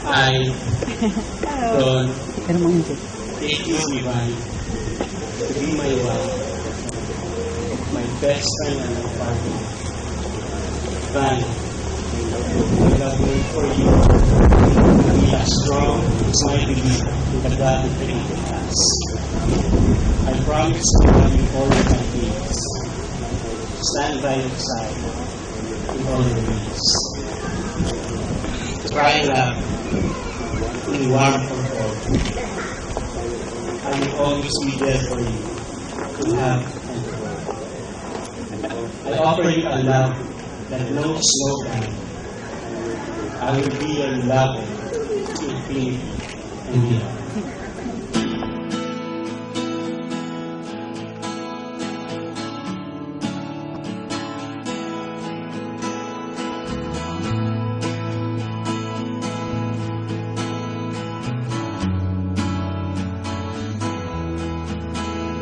I don't take you, Ivan, to be my wife, my best friend and my partner. Ivan, I love you for you. Be as strong as my belief in the God who created us. I promise to love you all of my days. Stand by your side in all your ways. To cry love, in warm or cold. I will always be there for you, to have and to hold. I offer you a love that knows no time. I will be your lover to infinity and beyond.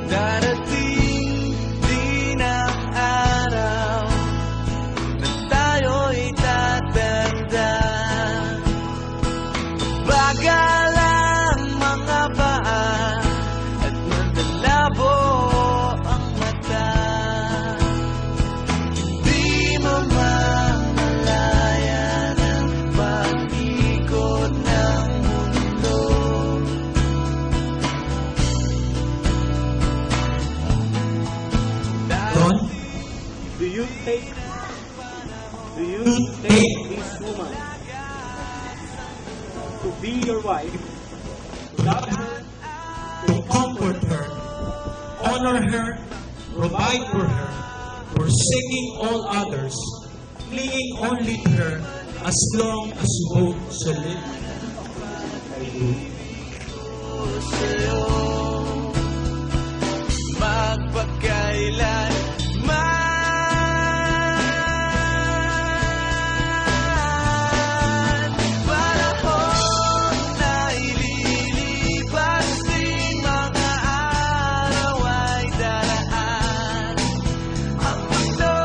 Darating din ang araw na tayo'y tatanda. Bagal ang mga paa at mandalabo ang mata. Di mo mamalayan ang pag-ikot ng mundo. Do you take this woman to be your wife, to love her, to comfort her, honor her, provide for her, forsaking all others, clinging only to her as long as you both shall live? Sa'yo magpakailanman. Panahon na ililipas, din mga araw ay daraan. Ang mundo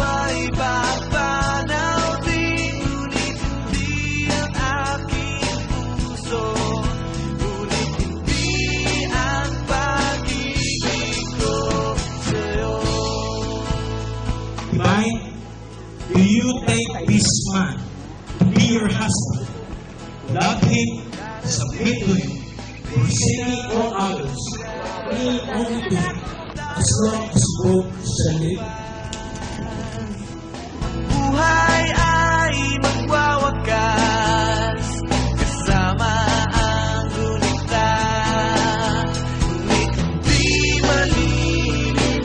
ay papanaw din, ngunit hindi ang aking puso. Ngunit hindi ang pag-ibig ko sa'yo. Divine, do you take this man to be your husband, love him, submit to him, forsaking all others, clinging only to him as long as you both shall live? Buhay ay magwawakas kasama ang gunita, ngunit di malilimutan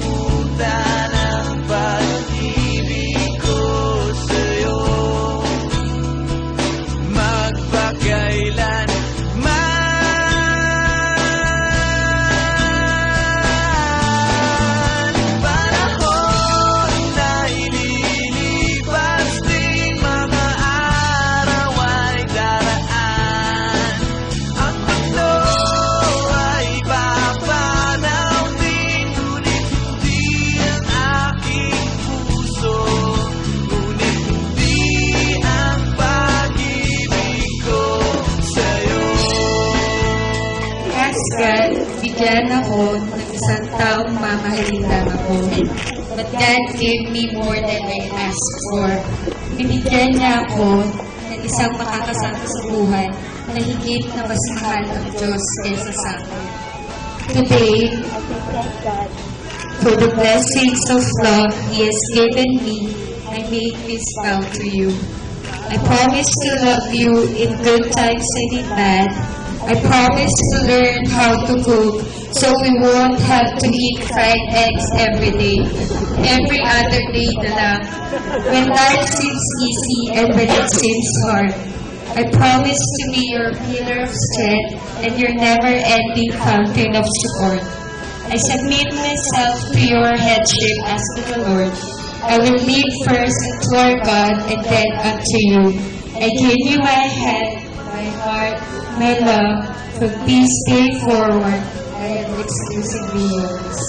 ang pag-ibig ko sa'yo. Magpakailanman. Panahon na ililipas, din mga araw ay daraan. Ang mundo ay papanaw din, ngunit hindi ang aking puso. Ngunit hindi ang pag-ibig ko sa'yo. Ask God, bigyan ako ng isang taong mamahalin lang ako. But God gave me more than I asked for. Binigyan niya ako ng isang makakasama sa buhay na higit na mas mahal ang Diyos kaysa sa akin. Today, for the blessings of love He has given me, I make this vow to you. I promise to love you in good times and in bad. I promise to learn how to cook so we won't have to eat fried eggs every day. Every other day na lang. When life seems easy and when it seems hard. I promise to be your pillar of strength and your never-ending fountain of support. I submit myself to your headship as to the Lord. I will lead first unto our God and then unto you. I give you my head, my heart, my love. From this day forward, I am exclusively yours.